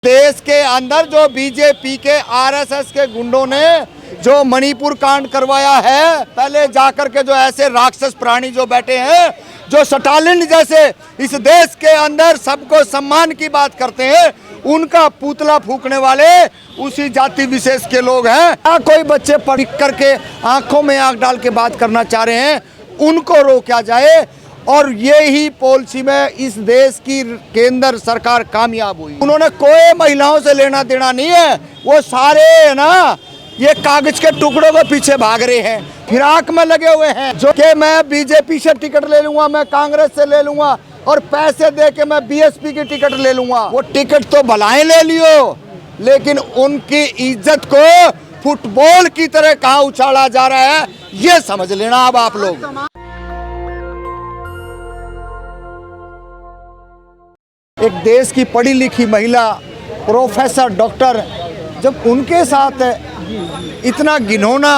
देश के अंदर जो बीजेपी के आरएसएस के गुंडों ने जो मणिपुर कांड करवाया है, पहले जाकर के जो ऐसे राक्षस प्राणी जो बैठे हैं, जो स्टालिन जैसे इस देश के अंदर सबको सम्मान की बात करते हैं, उनका पुतला फूकने वाले उसी जाति विशेष के लोग हैं। कोई बच्चे पढ़ करके आंखों में आंख डाल के बात करना चाह रहे हैं, उनको रोका जाए। और ये ही पॉलिसी में इस देश की केंद्र सरकार कामयाब हुई। उन्होंने कोई महिलाओं से लेना देना नहीं है, वो सारे ना ये कागज के टुकड़ों के पीछे भाग रहे हैं, फिराक में लगे हुए हैं। जो कि मैं बीजेपी से टिकट ले लूंगा, मैं कांग्रेस से ले लूंगा और पैसे दे के मैं बीएसपी की टिकट ले लूंगा। वो टिकट तो भलाएं ले लियो, लेकिन उनकी इज्जत को फुटबॉल की तरह कहाँ उछाला जा रहा है, ये समझ लेना अब आप लोग। एक देश की पढ़ी लिखी महिला, प्रोफेसर, डॉक्टर, जब उनके साथ इतना घिनौना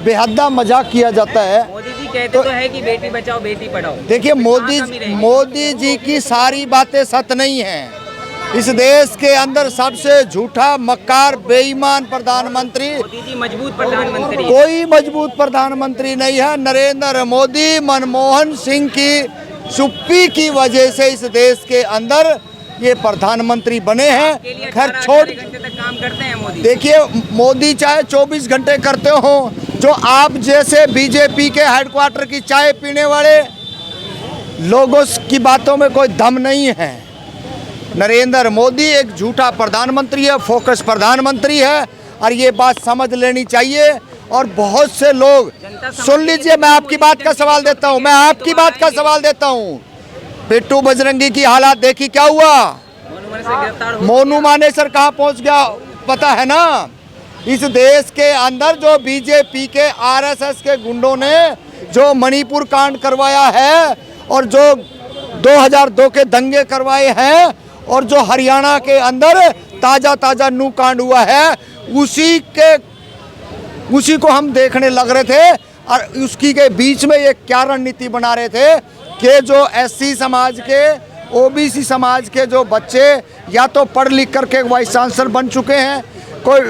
बेहदा मजाक किया जाता है। मोदी जी कहते तो है कि बेटी बचाओ बेटी पढ़ाओ। देखिए, मोदी जी की सारी बातें सत्य नहीं हैं। इस देश के अंदर सबसे झूठा, मक्कार, बेईमान प्रधानमंत्री, मोदी जी मजबूत प्रधानमंत्री, कोई मजबूत प्रधानमंत्री नहीं है। नरेंद्र मोदी मनमोहन सिंह की चुप्पी की वजह से इस देश के अंदर ये प्रधानमंत्री बने हैं। खैर छोड़, घंटे तक काम करते हैं मोदी। देखिए, मोदी चाहे 24 घंटे करते हो, जो आप जैसे बीजेपी के हेडक्वार्टर की चाय पीने वाले लोगों की बातों में कोई दम नहीं है। नरेंद्र मोदी एक झूठा प्रधानमंत्री है, फोकस प्रधानमंत्री है, और ये बात समझ लेनी चाहिए। और बहुत से लोग सुन लीजिए, मैं आपकी बात का सवाल देता हूँ, मैं आपकी बात का सवाल देता हूँ। पिट्टू बजरंगी की हालात देखी, क्या हुआ? मोनू मानेसर कहाँ पहुँच गया पता है ना। इस देश के अंदर जो बीजेपी के आरएसएस के गुंडों ने जो मणिपुर कांड करवाया है, और जो 2002 के दंगे करवाए हैं, और जो हरियाणा के अंदर ताजा नू कांड हुआ है, उसी को हम देखने लग रहे थे। और उसकी के बीच में ये क्या रणनीति बना रहे थे कि जो एससी समाज के, ओबीसी समाज के जो बच्चे या तो पढ़ लिख करके वाइस चांसलर बन चुके हैं, कोई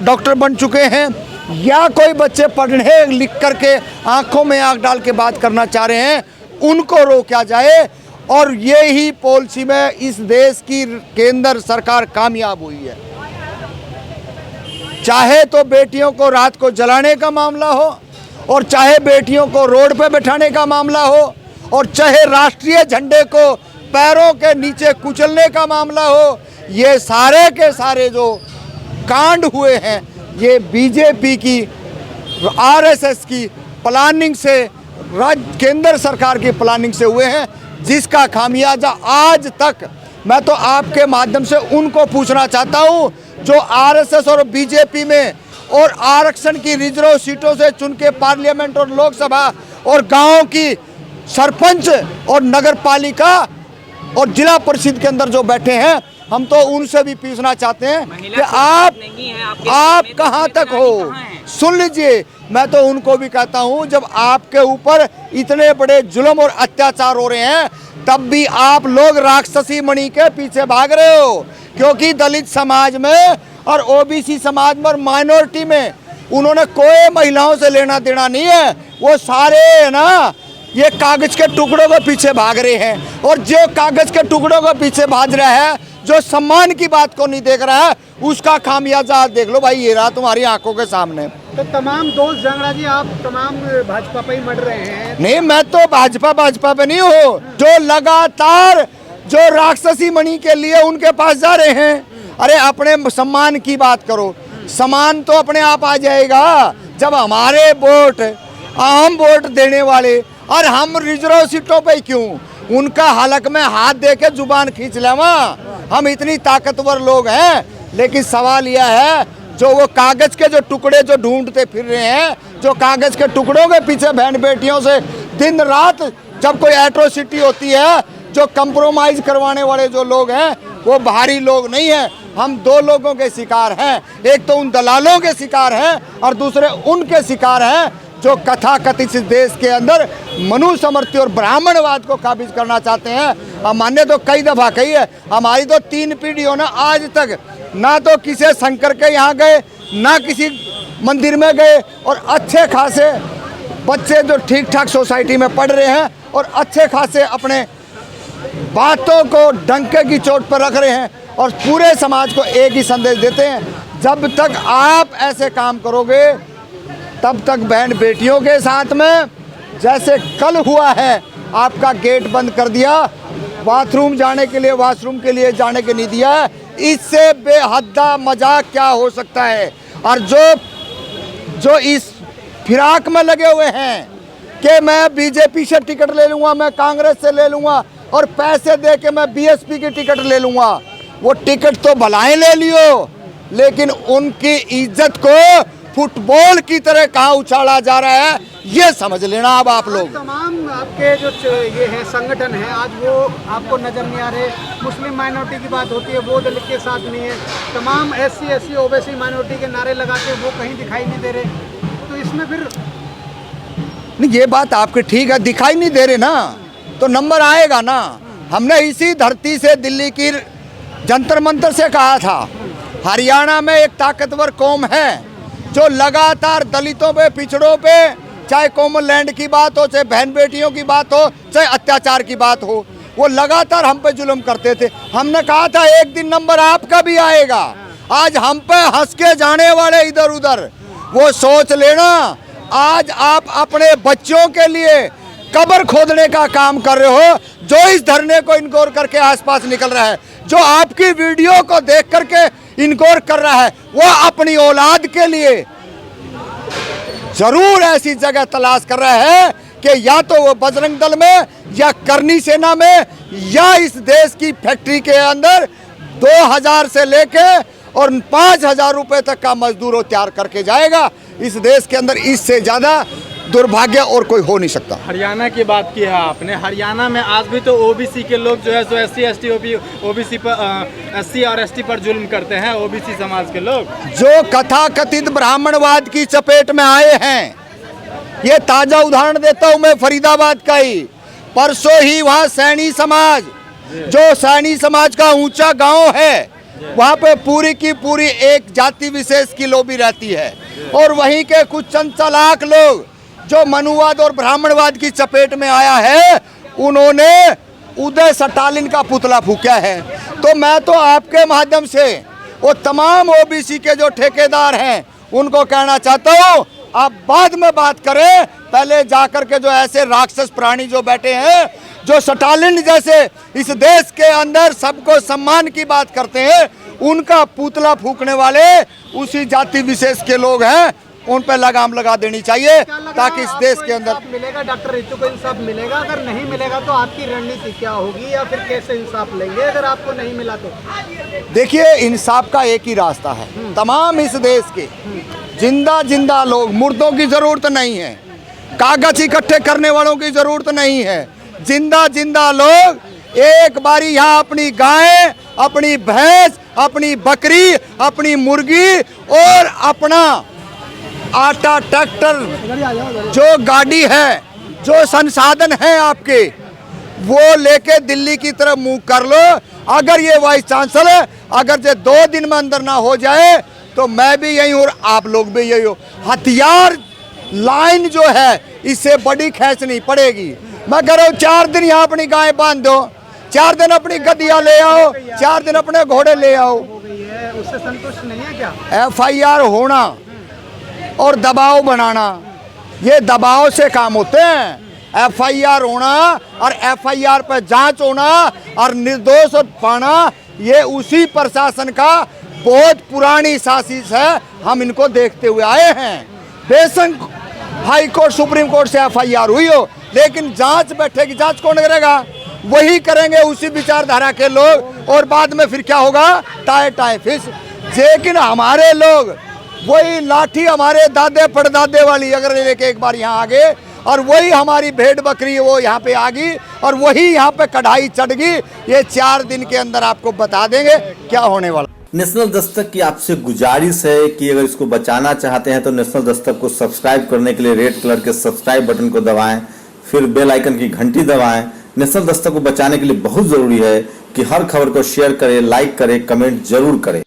डॉक्टर बन चुके हैं, या कोई बच्चे पढ़ने लिख करके आंखों में आंख डाल के बात करना चाह रहे हैं, उनको रोका जाए। और ये ही पॉलिसी में इस देश की केंद्र सरकार कामयाब हुई है। चाहे तो बेटियों को रात को जलाने का मामला हो, और चाहे बेटियों को रोड पे बैठाने का मामला हो, और चाहे राष्ट्रीय झंडे को पैरों के नीचे कुचलने का मामला हो, ये सारे के सारे जो कांड हुए हैं, ये बीजेपी की, आरएसएस की प्लानिंग से, केंद्र सरकार की प्लानिंग से हुए हैं, जिसका खामियाजा आज तक मैं तो आपके माध्यम से उनको पूछना चाहता हूँ जो आरएसएस और बीजेपी में और आरक्षण की रिजर्व सीटों से चुन के पार्लियामेंट और लोकसभा और गांव की सरपंच और नगर पालिका और जिला परिषद के अंदर जो बैठे हैं, हम तो उनसे भी पूछना चाहते हैं कि आप कहां तक हो। सुन लीजिए, मैं तो उनको भी कहता हूं, जब आपके ऊपर इतने बड़े जुल्म और अत्याचार हो रहे हैं, तब भी आप लोग राक्षसी मणि के पीछे भाग रहे हो। क्योंकि दलित समाज में और ओबीसी समाज में और माइनॉरिटी में उन्होंने कोई महिलाओं से लेना देना नहीं है। वो सारे ना ये कागज के टुकड़ों के पीछे भाग रहे हैं, और जो कागज के टुकड़ों के पीछे भाग रहा है, जो सम्मान की बात को नहीं देख रहा है, उसका खामियाजा देख लो भाई, ये रहा तुम्हारी आंखों के सामने। तो तमाम दोस्त जंगड़ा जी, आप तमाम भाजपा पे ही मर रहे हैं। नहीं, मैं तो भाजपा पे नहीं हूँ। जो लगातार जो राक्षसी मणि के लिए उनके पास जा रहे हैं, अरे अपने सम्मान की बात करो। सम्मान तो अपने आप आ जाएगा जब हमारे वोट, आम वोट देने वाले, और हम रिजर्व सीटों पे क्यों उनका हलक में हाथ दे के जुबान खींच लेवा। हम इतनी ताकतवर लोग हैं, लेकिन सवाल यह है, जो वो कागज के जो टुकड़े जो ढूंढते फिर रहे हैं, जो कागज के टुकड़ों के पीछे बहन बेटियों से दिन रात जब कोई एट्रोसिटी होती है, जो कंप्रोमाइज करवाने वाले जो लोग हैं, वो बाहरी लोग नहीं हैं। हम दो लोगों के शिकार हैं, एक तो उन दलालों के शिकार हैं, और दूसरे उनके शिकार हैं जो कथा कथित इस देश के अंदर मनुस्मृति और ब्राह्मणवाद को काबिज करना चाहते हैं। हमने तो कई दफ़ा कही है, हमारी तो 3 पीढ़ियों ने आज तक ना तो किसी शंकर के यहाँ गए, ना किसी मंदिर में गए, और अच्छे खासे बच्चे जो ठीक ठाक सोसाइटी में पढ़ रहे हैं और अच्छे खासे अपने बातों को डंके की चोट पर रख रहे हैं और पूरे समाज को एक ही संदेश देते हैं, जब तक आप ऐसे काम करोगे तब तक बहन बेटियों के साथ में, जैसे कल हुआ है, आपका गेट बंद कर दिया, बाथरूम जाने के लिए वॉशरूम के लिए जाने के नहीं दिया है, इससे बेहद्दा मजाक क्या हो सकता है। और जो इस फिराक में लगे हुए हैं कि मैं बीजेपी से टिकट ले लूँगा, मैं कांग्रेस से ले लूँगा और पैसे दे के मैं बीएसपी की टिकट ले लूँगा, वो टिकट तो भलाएं ले लियो, लेकिन उनकी इज्जत को फुटबॉल की तरह कहाँ उछाला जा रहा है, ये समझ लेना अब आप लोग। तमाम आपके जो ये है संगठन है, आज वो आपको नजर नहीं आ रहे। मुस्लिम माइनॉरिटी की बात होती है, वो दलित के साथ नहीं है। तमाम SC SC OBC माइनॉरिटी के नारे लगाते वो कहीं दिखाई नहीं दे रहे, तो इसमें फिर नहीं, ये बात आपकी ठीक है, दिखाई नहीं दे रहे ना, तो नंबर आएगा ना। हमने इसी धरती से दिल्ली की जंतर मंतर से कहा था, हरियाणा में एक ताकतवर कौम है जो लगातार दलितों पे, पिछड़ों पे, चाहे कॉमन लैंड की बात हो, चाहे बहन बेटियों की बात हो, चाहे अत्याचार की बात हो, वो लगातार हम पे जुल्म करते थे। हमने कहा था एक दिन नंबर आपका भी आएगा। आज हम पे हंस के जाने वाले इधर उधर, वो सोच लेना, आज आप अपने बच्चों के लिए कब्र खोदने का काम कर रहे हो, जो इस धरने को इनकोर करके आसपास निकल रहा है, जो आपकी वीडियो को देख करके इनकोर कर रहा है, वो अपनी औलाद के लिए जरूर ऐसी जगह तलाश कर रहा है कि या तो वो बजरंग दल में, या करनी सेना में, या इस देश की फैक्ट्री के अंदर 2000 से लेके और 5000 रुपए तक का मजदूर वो तैयार करके जाएगा। इस देश के अंदर इससे ज्यादा दुर्भाग्य और कोई हो नहीं सकता। हरियाणा की बात की है आपने, हरियाणा में आज भी तो OBC के लोग जो है सो SC ST OBC पर SC और ST पर जुल्म करते हैं, OBC समाज के लोग जो कथा कथित ब्राह्मणवाद की चपेट में आए हैं। ये ताजा उदाहरण देता हूं मैं फरीदाबाद का ही, परसों ही वहाँ सैनी समाज, जो सैनी समाज का ऊंचा गांव है, वहाँ पे पूरी की पूरी एक जाति विशेष की लोबी रहती है, और वहीं के कुछ चंद चालाक लोग जो मनुवाद और ब्राह्मणवाद की चपेट में आया है, उन्होंने उदय स्टालिन का पुतला फूंका है। तो मैं तो आपके माध्यम से वो तमाम OBC के जो ठेकेदार हैं उनको कहना चाहता हूँ, आप बाद में बात करें, पहले जाकर के जो ऐसे राक्षस प्राणी जो बैठे हैं, जो स्टालिन जैसे इस देश के अंदर सबको सम्मान की बात करते हैं, उनका पुतला फूंकने वाले उसी जाति विशेष के लोग हैं, उन पर लगाम लगा देनी चाहिए, ताकि इस देश के अंदर मिलेगा। डॉक्टर रितु को इंसाफ मिलेगा? अगर नहीं मिलेगा तो आपकी रणनीति क्या होगी, या फिर कैसे इंसाफ लेंगे अगर आपको नहीं मिला तो? देखिए, इंसाफ का एक ही रास्ता है। तमाम इस देश के जिंदा लोग, मुर्दों की जरूरत नहीं है, कागज इकट्ठे करने वालों की जरूरत नहीं है, जिंदा लोग एक बारी यहाँ अपनी गाय, अपनी भैंस, अपनी बकरी, अपनी मुर्गी और अपना आटा, ट्रैक्टर, जो गाड़ी है, जो संसाधन है आपके, वो लेके दिल्ली की तरफ मुंह कर लो। अगर ये वाइस चांसलर अगर ये 2 दिन में अंदर ना हो जाए तो मैं भी यही हूँ और आप लोग भी यही हो। हथियार लाइन जो है, इससे बड़ी खींचनी पड़ेगी। मैं कह रहा हूँ 4 दिन यहाँ अपनी गाय बांध दो, 4 दिन अपनी गद्दियाँ ले आओ, 4 दिन अपने घोड़े ले आओ। उससे संतुष्ट नहीं है क्या? FIR होना और दबाव बनाना, ये दबाव से काम होते हैं। FIR होना और FIR पर जांच होना और निर्दोष पाना, ये उसी प्रशासन का बहुत पुरानी साजिश है। हम इनको देखते हुए आए हैं। बेशक हाई कोर्ट, सुप्रीम कोर्ट से FIR हुई हो, लेकिन जांच बैठेगी, जांच कौन करेगा? वही करेंगे उसी विचारधारा के लोग, और बाद में फिर क्या होगा? टाए फिस। लेकिन हमारे लोग वही लाठी हमारे दादे पड़दादे वाली अगर लेके एक बार यहाँ आ गए, और वही हमारी भेड़ बकरी वो यहाँ पे आ गई, और वही यहाँ पे कढ़ाई चढ़ गई, ये 4 दिन के अंदर आपको बता देंगे क्या होने वाला। नेशनल दस्तक की आपसे गुजारिश है कि अगर इसको बचाना चाहते हैं तो नेशनल दस्तक को सब्सक्राइब करने के लिए रेड कलर के सब्सक्राइब बटन को दबाएं, फिर बेल आइकन की घंटी दबाएं। नेशनल दस्तक को बचाने के लिए बहुत जरूरी है कि हर खबर को शेयर करें, लाइक करें, कमेंट जरूर करें।